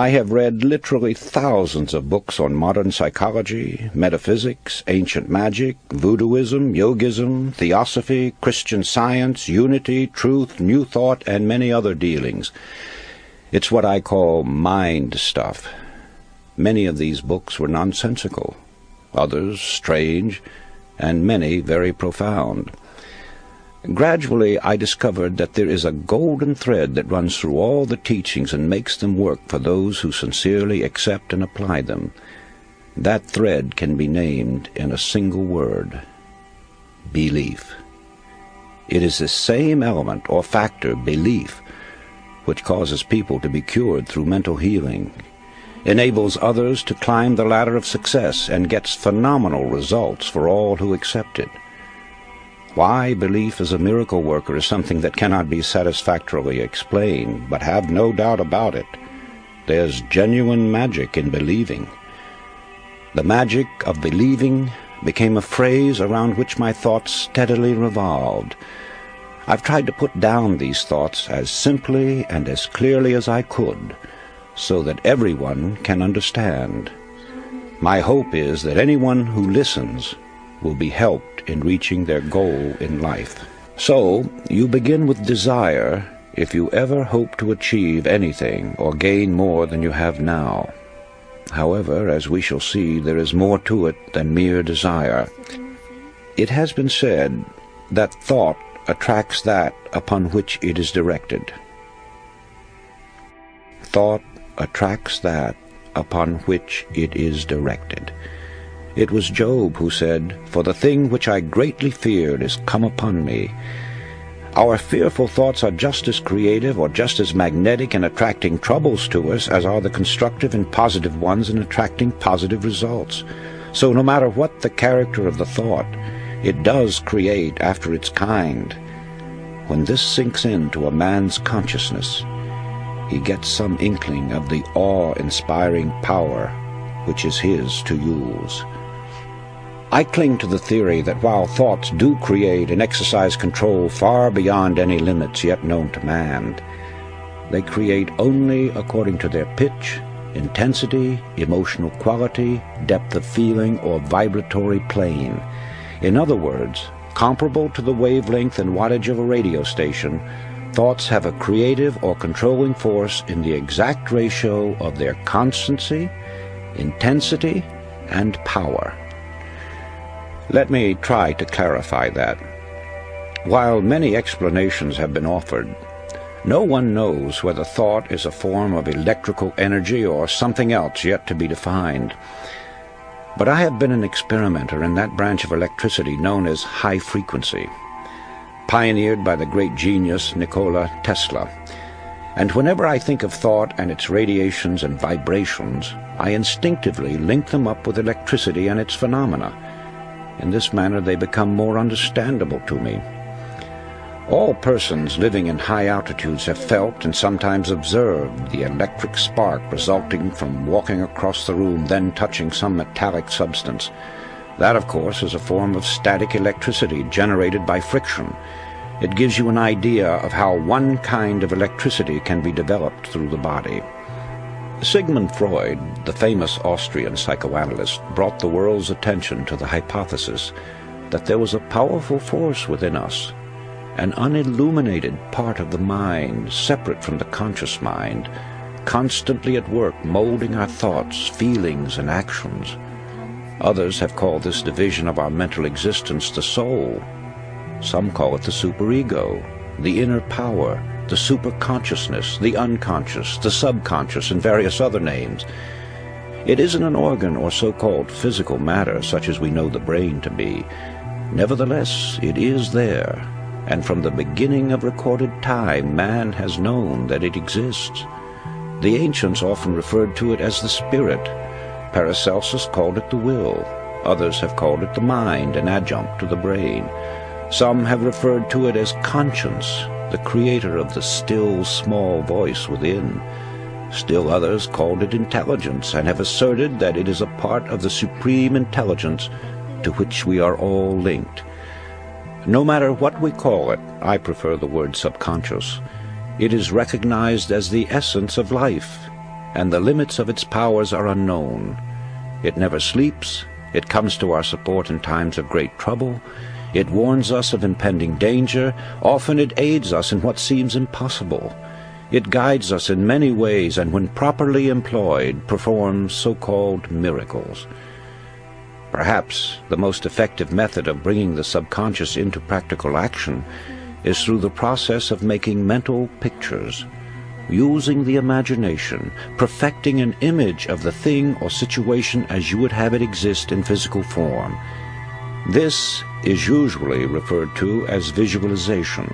I have read literally thousands of books on modern psychology, metaphysics, ancient magic, voodooism, yogism, theosophy, Christian Science, unity, truth, new thought, and many other dealings. It's what I call mind stuff. Many of these books were nonsensical, others strange, and many very profound. Gradually, I discovered that there is a golden thread that runs through all the teachings and makes them work for those who sincerely accept and apply them. That thread can be named in a single word: belief. It is the same element or factor, belief, which causes people to be cured through mental healing, enables others to climb the ladder of success, and gets phenomenal results for all who accept it. Why belief is a miracle worker is something that cannot be satisfactorily explained, but have no doubt about it. There's genuine magic in believing. The magic of believing became a phrase around which my thoughts steadily revolved. I've tried to put down these thoughts as simply and as clearly as I could, so that everyone can understand. My hope is that anyone who listens will be helped in reaching their goal in life. So, you begin with desire if you ever hope to achieve anything or gain more than you have now. However, as we shall see, there is more to it than mere desire. It has been said that thought attracts that upon which it is directed. Thought attracts that upon which it is directed. It was Job who said, "For the thing which I greatly feared is come upon me." Our fearful thoughts are just as creative or just as magnetic in attracting troubles to us as are the constructive and positive ones in attracting positive results. So no matter what the character of the thought, it does create after its kind. When this sinks into a man's consciousness, he gets some inkling of the awe-inspiring power which is his to use. I cling to the theory that while thoughts do create and exercise control far beyond any limits yet known to man, they create only according to their pitch, intensity, emotional quality, depth of feeling, or vibratory plane. In other words, comparable to the wavelength and wattage of a radio station, thoughts have a creative or controlling force in the exact ratio of their constancy, intensity, and power. Let me try to clarify that. While many explanations have been offered, no one knows whether thought is a form of electrical energy or something else yet to be defined. But I have been an experimenter in that branch of electricity known as high frequency, pioneered by the great genius Nikola Tesla. And whenever I think of thought and its radiations and vibrations, I instinctively link them up with electricity and its phenomena. In this manner they become more understandable to me. All persons living in high altitudes have felt and sometimes observed the electric spark resulting from walking across the room, then touching some metallic substance. That, of course, is a form of static electricity generated by friction. It gives you an idea of how one kind of electricity can be developed through the body. Sigmund Freud, the famous Austrian psychoanalyst, brought the world's attention to the hypothesis that there was a powerful force within us, an unilluminated part of the mind, separate from the conscious mind, constantly at work molding our thoughts, feelings, and actions. Others have called this division of our mental existence the soul. Some call it the superego, the inner power, the superconsciousness, the unconscious, the subconscious, and various other names. It isn't an organ or so-called physical matter such as we know the brain to be. Nevertheless, it is there, and from the beginning of recorded time, man has known that it exists. The ancients often referred to it as the spirit. Paracelsus called it the will. Others have called it the mind, an adjunct to the brain. Some have referred to it as conscience, the creator of the still, small voice within. Still others called it intelligence, and have asserted that it is a part of the supreme intelligence to which we are all linked. No matter what we call it, I prefer the word subconscious. It is recognized as the essence of life. and the limits of its powers are unknown. It never sleeps. It comes to our support in times of great trouble. It warns us of impending danger. Often it aids us in what seems impossible. It guides us in many ways, and when properly employed, performs so-called miracles. Perhaps the most effective method of bringing the subconscious into practical action is through the process of making mental pictures, using the imagination, perfecting an image of the thing or situation as you would have it exist in physical form. This is usually referred to as visualization.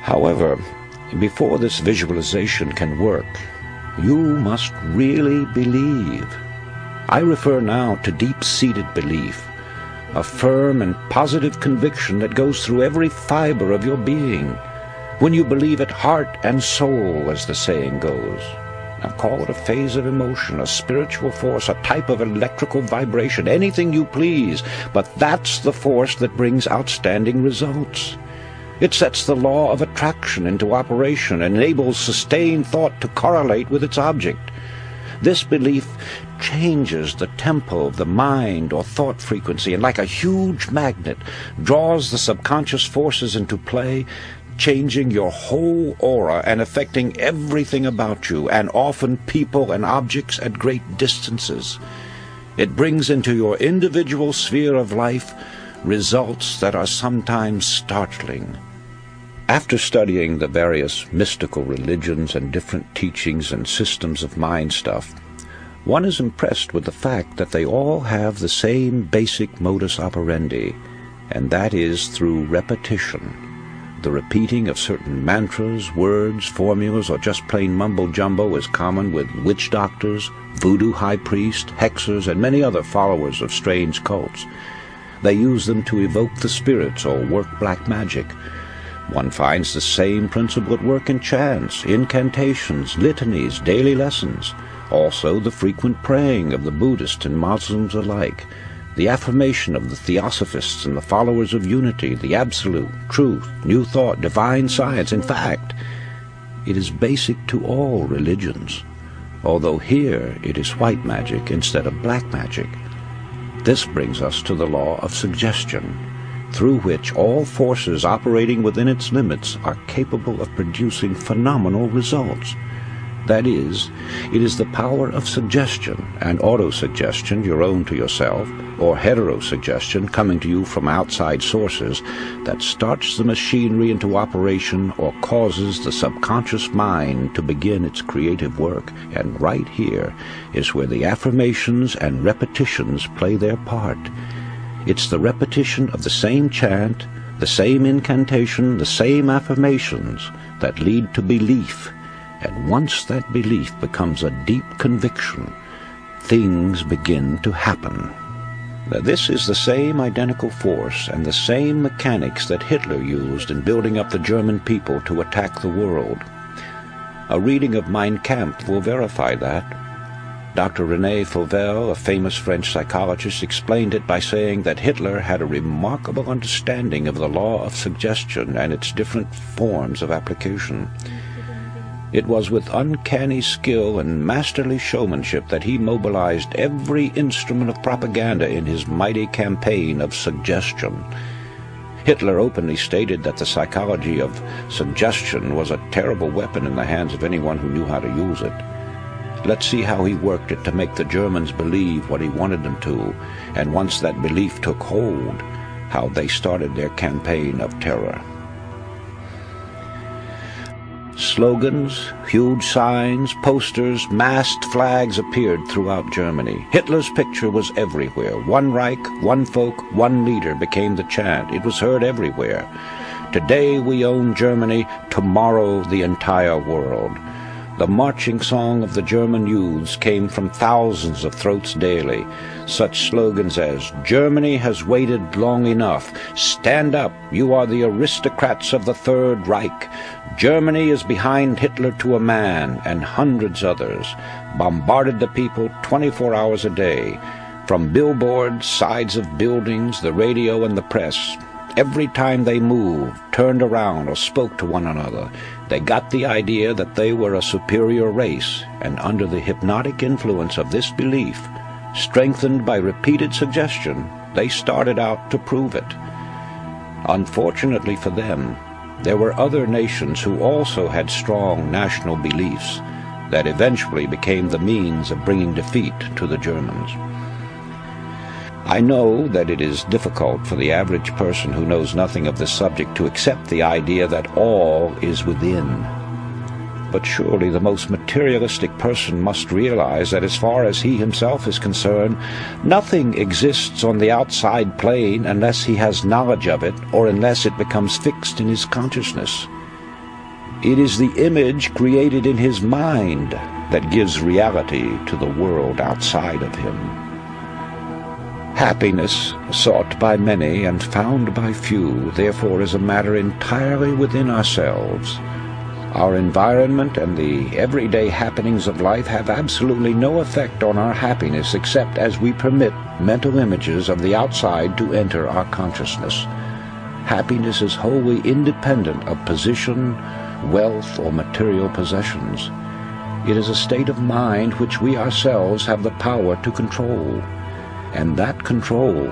However, before this visualization can work, you must really believe. I refer now to deep-seated belief, a firm and positive conviction that goes through every fiber of your being. When you believe it heart and soul, as the saying goes. Now call it a phase of emotion, a spiritual force, a type of electrical vibration, anything you please, but that's the force that brings outstanding results. It sets the law of attraction into operation and enables sustained thought to correlate with its object. This belief changes the tempo of the mind or thought frequency, and like a huge magnet, draws the subconscious forces into play, changing your whole aura and affecting everything about you, and often people and objects at great distances. It brings into your individual sphere of life results that are sometimes startling. After studying the various mystical religions and different teachings and systems of mind stuff, one is impressed with the fact that they all have the same basic modus operandi, and that is through repetition. The repeating of certain mantras, words, formulas, or just plain mumbo-jumbo is common with witch doctors, voodoo high priests, hexers, and many other followers of strange cults. They use them to evoke the spirits or work black magic. One finds the same principle at work in chants, incantations, litanies, daily lessons. Also the frequent praying of the Buddhists and Muslims alike, the affirmation of the Theosophists and the followers of unity, the absolute, truth, new thought, divine science. In fact, it is basic to all religions, although here it is white magic instead of black magic. This brings us to the law of suggestion, through which all forces operating within its limits are capable of producing phenomenal results. That is, it is the power of suggestion and autosuggestion, your own to yourself, or heterosuggestion coming to you from outside sources, that starts the machinery into operation or causes the subconscious mind to begin its creative work. And right here is where the affirmations and repetitions play their part. It's the repetition of the same chant, the same incantation, the same affirmations that lead to belief. And once that belief becomes a deep conviction, things begin to happen. Now, this is the same identical force and the same mechanics that Hitler used in building up the German people to attack the world. A reading of Mein Kampf will verify that. Dr. René Fauvel, a famous French psychologist, explained it by saying that Hitler had a remarkable understanding of the law of suggestion and its different forms of application. It was with uncanny skill and masterly showmanship that he mobilized every instrument of propaganda in his mighty campaign of suggestion. Hitler openly stated that the psychology of suggestion was a terrible weapon in the hands of anyone who knew how to use it. Let's see how he worked it to make the Germans believe what he wanted them to, and once that belief took hold, how they started their campaign of terror. Slogans, huge signs, posters, mast flags appeared throughout Germany. Hitler's picture was everywhere. One Reich, one folk, one leader became the chant. It was heard everywhere. Today we own Germany, tomorrow the entire world. The marching song of the German youths came from thousands of throats daily. Such slogans as, "Germany has waited long enough," "Stand up, you are the aristocrats of the Third Reich," "Germany is behind Hitler to a man," and hundreds others, bombarded the people 24 hours a day. From billboards, sides of buildings, the radio and the press, Every time they moved, turned around, or spoke to one another, they got the idea that they were a superior race, and under the hypnotic influence of this belief, strengthened by repeated suggestion, they started out to prove it. Unfortunately for them, there were other nations who also had strong national beliefs that eventually became the means of bringing defeat to the Germans. I know that it is difficult for the average person who knows nothing of this subject to accept the idea that all is within. But surely the most materialistic person must realize that as far as he himself is concerned, nothing exists on the outside plane unless he has knowledge of it or unless it becomes fixed in his consciousness. It is the image created in his mind that gives reality to the world outside of him. Happiness, sought by many and found by few, therefore is a matter entirely within ourselves. Our environment and the everyday happenings of life have absolutely no effect on our happiness except as we permit mental images of the outside to enter our consciousness. Happiness is wholly independent of position, wealth, or material possessions. It is a state of mind which we ourselves have the power to control. And that control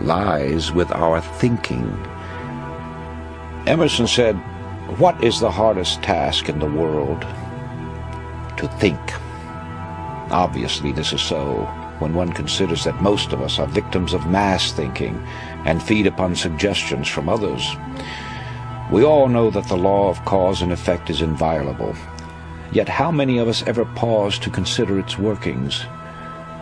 lies with our thinking. Emerson said, "What is the hardest task in the world? To think." Obviously this is so when one considers that most of us are victims of mass thinking and feed upon suggestions from others. We all know that the law of cause and effect is inviolable. Yet how many of us ever pause to consider its workings?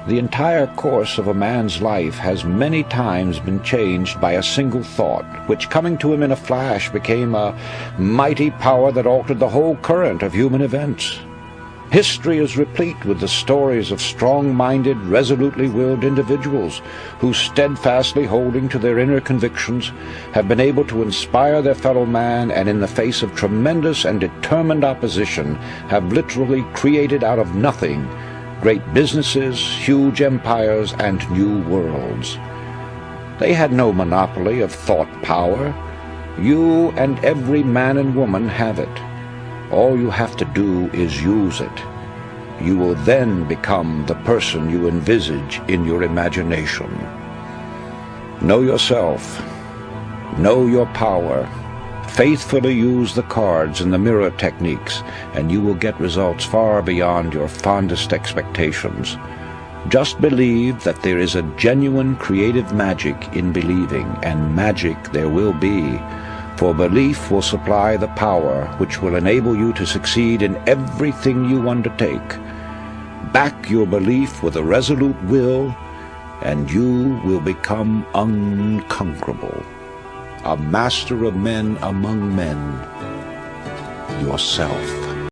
The entire course of a man's life has many times been changed by a single thought, which coming to him in a flash became a mighty power that altered the whole current of human events. History is replete with the stories of strong-minded, resolutely willed individuals who, steadfastly holding to their inner convictions, have been able to inspire their fellow man and in the face of tremendous and determined opposition have literally created out of nothing great businesses, huge empires, and new worlds. They had no monopoly of thought power. You and every man and woman have it. All you have to do is use it. You will then become the person you envisage in your imagination. Know yourself. Know your power. Faithfully use the cards and the mirror techniques, and you will get results far beyond your fondest expectations. Just believe that there is a genuine creative magic in believing, and magic there will be, for belief will supply the power which will enable you to succeed in everything you undertake. Back your belief with a resolute will, and you will become unconquerable. A master of men among men, yourself.